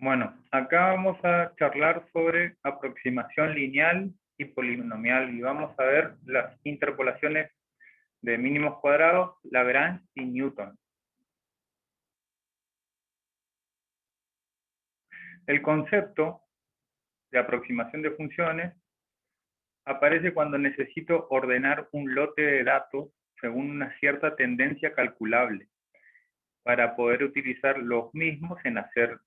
Bueno, acá vamos a charlar sobre aproximación lineal y polinomial y vamos a ver las interpolaciones de mínimos cuadrados, Lagrange y Newton. El concepto de aproximación de funciones aparece cuando necesito ordenar un lote de datos según una cierta tendencia calculable para poder utilizar los mismos en hacer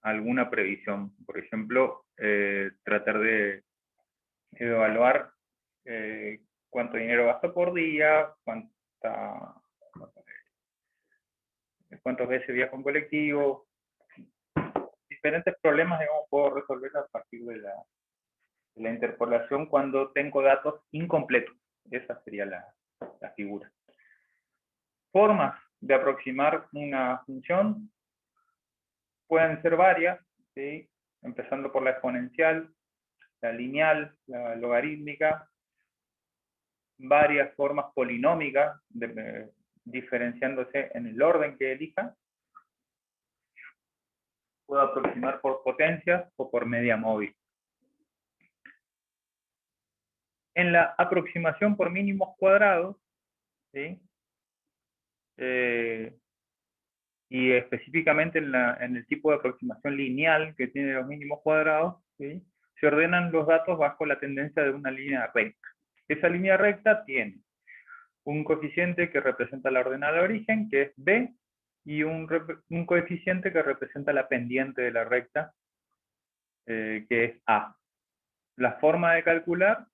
alguna previsión. Por ejemplo, tratar de evaluar cuánto dinero gasto por día, cuántas veces viajo en colectivo, diferentes problemas, digamos, puedo resolver a partir de la interpolación cuando tengo datos incompletos. Esa sería la figura. Formas de aproximar una función pueden ser varias, ¿sí? Empezando por la exponencial, la lineal, la logarítmica, varias formas polinómicas, diferenciándose en el orden que elija. Puedo aproximar por potencias o por media móvil. En la aproximación por mínimos cuadrados, ¿sí? Y específicamente en el tipo de aproximación lineal que tiene los mínimos cuadrados, ¿sí? Se ordenan los datos bajo la tendencia de una línea recta. Esa línea recta tiene un coeficiente que representa la ordenada de origen, que es B, y un coeficiente que representa la pendiente de la recta, que es A. La forma de calcular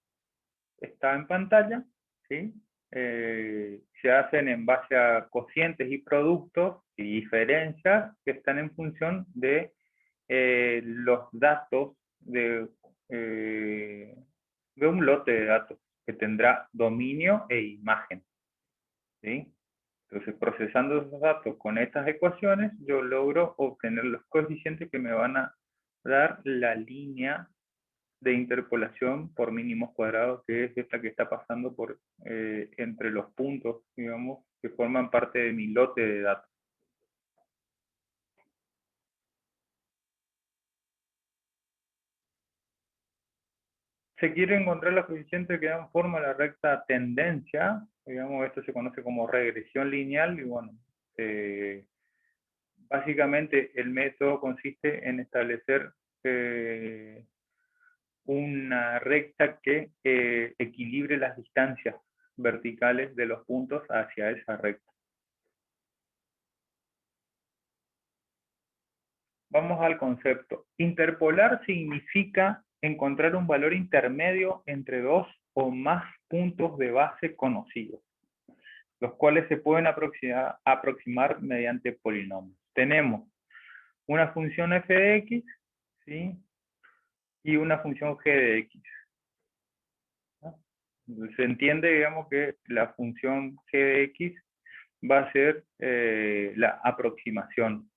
está en pantalla, ¿sí? Se hacen en base a cocientes y productos y diferencias que están en función de los datos de un lote de datos que tendrá dominio e imagen, ¿sí? Entonces, procesando esos datos con estas ecuaciones, yo logro obtener los coeficientes que me van a dar la línea de interpolación por mínimos cuadrados, que es esta que está pasando por entre los puntos, digamos, que forman parte de mi lote de datos. Se quiere encontrar los coeficientes que dan forma a la recta tendencia, digamos, esto se conoce como regresión lineal, y bueno, básicamente el método consiste en establecer una recta que equilibre las distancias verticales de los puntos hacia esa recta. Vamos al concepto. Interpolar significa encontrar un valor intermedio entre dos o más puntos de base conocidos, los cuales se pueden aproximar mediante polinomios. Tenemos una función f de x, ¿sí? Y una función g de x. Se entiende, digamos, que la función g de x va a ser la aproximación.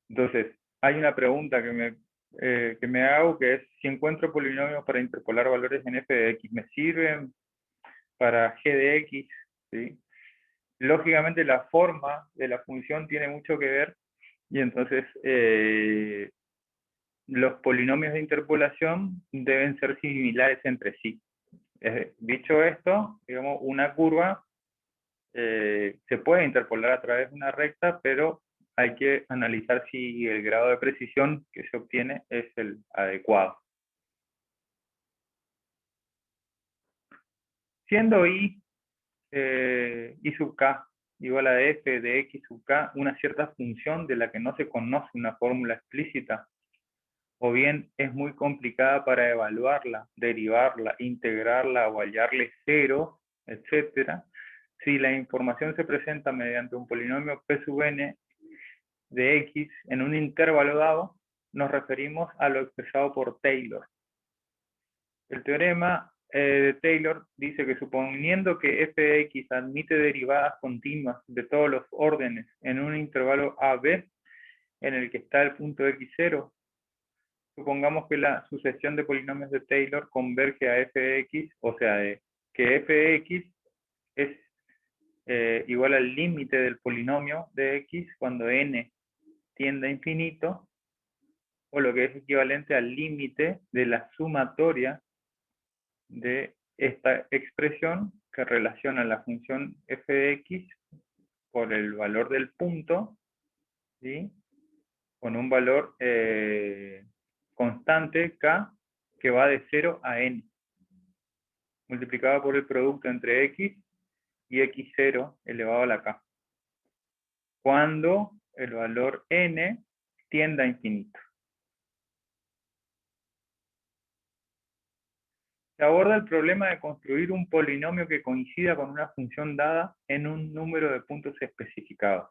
Entonces, hay una pregunta que me hago, que es, si encuentro polinomios para interpolar valores en f de x, ¿me sirven para g de x? ¿Sí? Lógicamente, la forma de la función tiene mucho que ver, y entonces los polinomios de interpolación deben ser similares entre sí. Dicho esto, digamos, una curva se puede interpolar a través de una recta, pero hay que analizar si el grado de precisión que se obtiene es el adecuado. Siendo I sub k igual a f de x sub k una cierta función de la que no se conoce una fórmula explícita, o bien es muy complicada para evaluarla, derivarla, integrarla o hallarle cero, etc. Si la información se presenta mediante un polinomio p sub n de x en un intervalo dado, nos referimos a lo expresado por Taylor. El teorema de Taylor dice que suponiendo que f de x admite derivadas continuas de todos los órdenes en un intervalo AB en el que está el punto x0, supongamos que la sucesión de polinomios de Taylor converge a f de x, o sea, que f de x es igual al límite del polinomio de x cuando n tiende a infinito, o lo que es equivalente al límite de la sumatoria de esta expresión que relaciona la función f de x por el valor del punto, ¿sí?, con un valor constante k que va de 0 a n, multiplicado por el producto entre x y x0 elevado a la k, cuando el valor n tienda a infinito. Se aborda el problema de construir un polinomio que coincida con una función dada en un número de puntos especificados.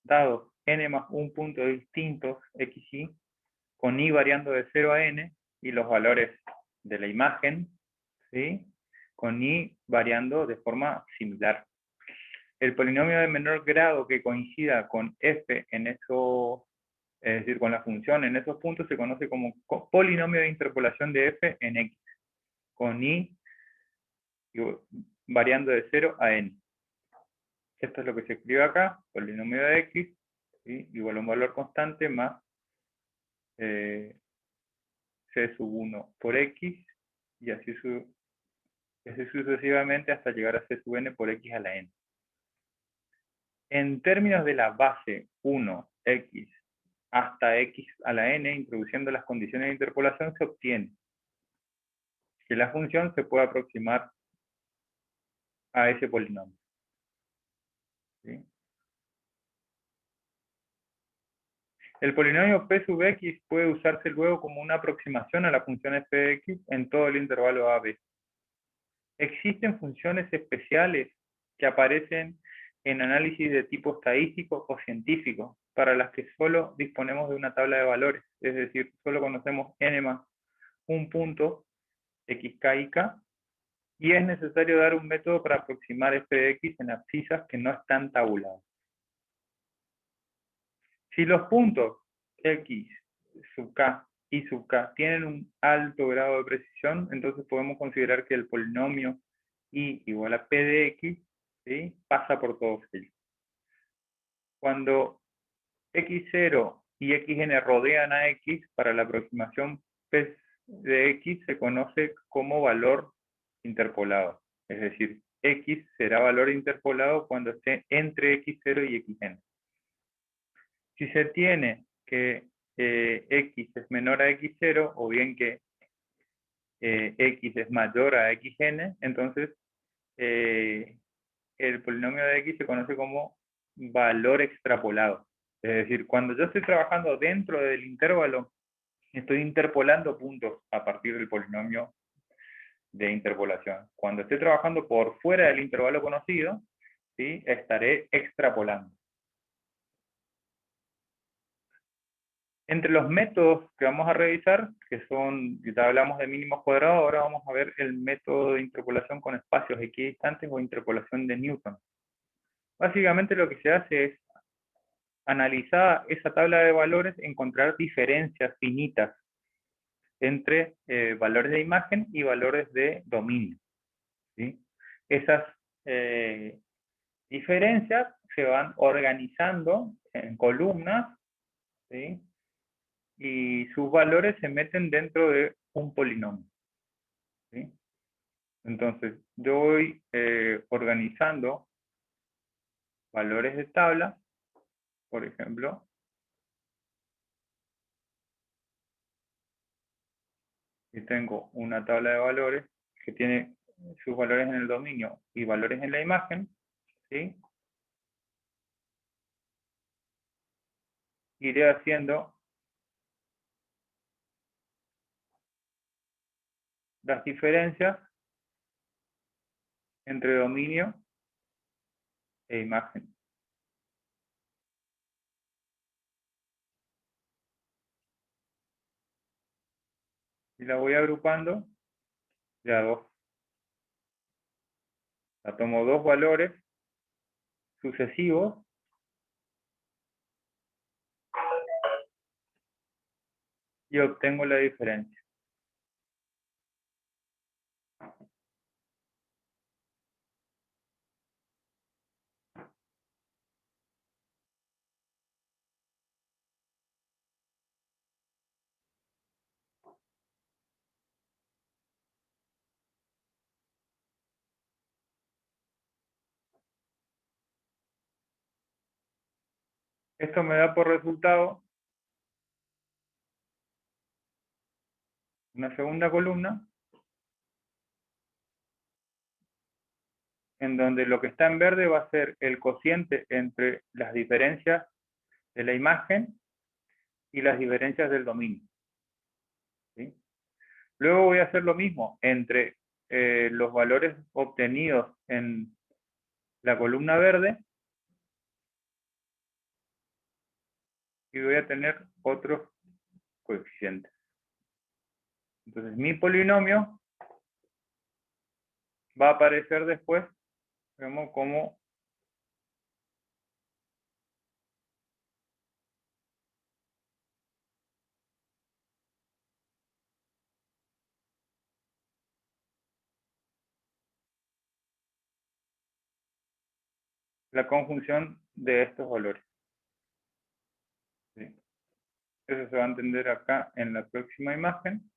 Dados n más un punto distintos, x y, con i variando de 0 a n, y los valores de la imagen, ¿sí?, con i variando de forma similar. El polinomio de menor grado que coincida con f en esos, es decir, con la función en esos puntos, se conoce como polinomio de interpolación de f en x, con i variando de 0 a n. Esto es lo que se escribe acá, polinomio de x, ¿sí?, igual a un valor constante más c sub 1 por x, y así sucesivamente hasta llegar a c sub n por x a la n. En términos de la base 1x hasta x a la n, introduciendo las condiciones de interpolación, se obtiene que la función se puede aproximar a ese polinomio, ¿sí? El polinomio p sub x puede usarse luego como una aproximación a la función f de x en todo el intervalo a-b. Existen funciones especiales que aparecen en análisis de tipo estadístico o científico, para las que solo disponemos de una tabla de valores, es decir, solo conocemos n más un punto, xk y k, y es necesario dar un método para aproximar f de x en abscisas que no están tabuladas. Si los puntos x sub k y sub k tienen un alto grado de precisión, entonces podemos considerar que el polinomio y igual a p de x, ¿sí?, pasa por todos ellos. Cuando x0 y xn rodean a x, para la aproximación p de x se conoce como valor interpolado. Es decir, x será valor interpolado cuando esté entre x0 y xn. Si se tiene que x es menor a x0, o bien que x es mayor a xn, entonces el polinomio de x se conoce como valor extrapolado. Es decir, cuando yo estoy trabajando dentro del intervalo, estoy interpolando puntos a partir del polinomio de interpolación. Cuando esté trabajando por fuera del intervalo conocido, ¿sí?, estaré extrapolando. Entre los métodos que vamos a revisar, que son, ya hablamos de mínimos cuadrados, ahora vamos a ver el método de interpolación con espacios equidistantes o interpolación de Newton. Básicamente lo que se hace es analizar esa tabla de valores, encontrar diferencias finitas entre valores de imagen y valores de dominio, ¿sí? Esas diferencias se van organizando en columnas, ¿sí?, y sus valores se meten dentro de un polinomio, ¿sí? Entonces, yo voy organizando valores de tabla, por ejemplo, y tengo una tabla de valores que tiene sus valores en el dominio y valores en la imagen, ¿sí? Iré haciendo las diferencias entre dominio e imagen. Y la voy agrupando de a dos. La tomo dos valores sucesivos y obtengo la diferencia. Esto me da por resultado una segunda columna en donde lo que está en verde va a ser el cociente entre las diferencias de la imagen y las diferencias del dominio. ¿Sí? Luego voy a hacer lo mismo entre los valores obtenidos en la columna verde y voy a tener otros coeficientes. Entonces mi polinomio va a aparecer después, digamos, como la conjunción de estos valores. ¿Sí? Eso se va a entender acá en la próxima imagen.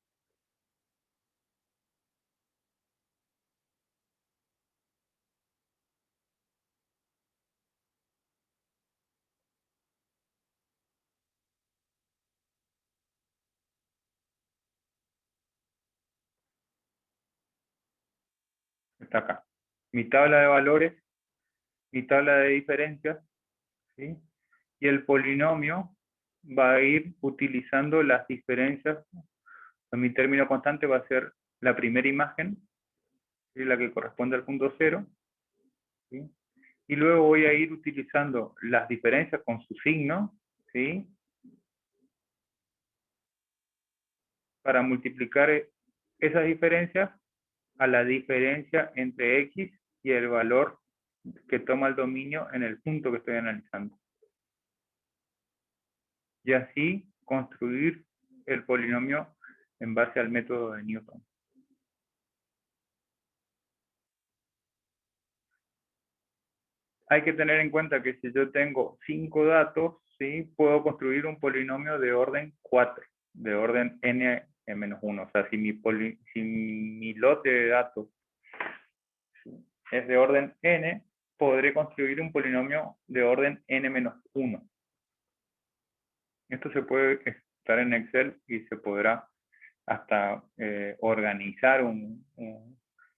Está acá. Mi tabla de valores, mi tabla de diferencias, ¿sí? Y el polinomio va a ir utilizando las diferencias. Mi término constante va a ser la primera imagen, ¿sí? La que corresponde al punto cero. ¿Sí? Y luego voy a ir utilizando las diferencias con su signo, ¿sí? Para multiplicar esas diferencias a la diferencia entre x y el valor que toma el dominio en el punto que estoy analizando. Y así construir el polinomio en base al método de Newton. Hay que tener en cuenta que si yo tengo 5 datos, ¿sí? Puedo construir un polinomio de orden 4, de orden n-1. O sea, si mi lote de datos, ¿sí?, es de orden n, podré construir un polinomio de orden n-1. Esto se puede estar en Excel y se podrá hasta organizar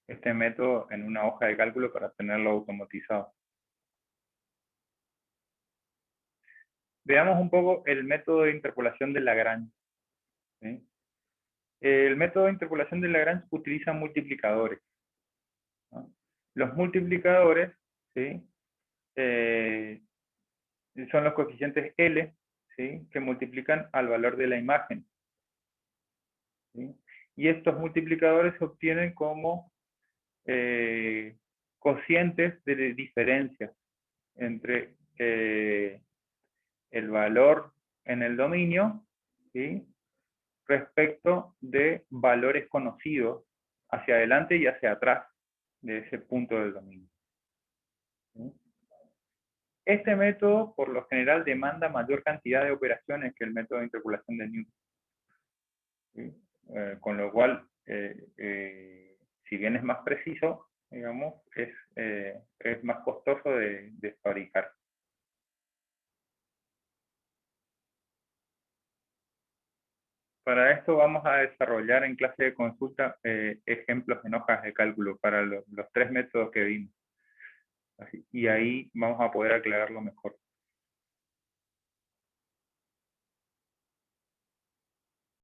este método en una hoja de cálculo para tenerlo automatizado. Veamos un poco el método de interpolación de Lagrange. ¿Sí? El método de interpolación de Lagrange utiliza multiplicadores, ¿no? Los multiplicadores, ¿sí?, son los coeficientes L, ¿sí?, que multiplican al valor de la imagen. ¿Sí? Y estos multiplicadores se obtienen como cocientes de diferencia entre el valor en el dominio, ¿sí?, respecto de valores conocidos hacia adelante y hacia atrás de ese punto del dominio. ¿Sí? Este método, por lo general, demanda mayor cantidad de operaciones que el método de interpolación de Newton. ¿Sí? Con lo cual, si bien es más preciso, digamos, es más costoso de fabricar. Para esto vamos a desarrollar en clase de consulta ejemplos en hojas de cálculo para los 3 métodos que vimos. Y ahí vamos a poder aclararlo mejor.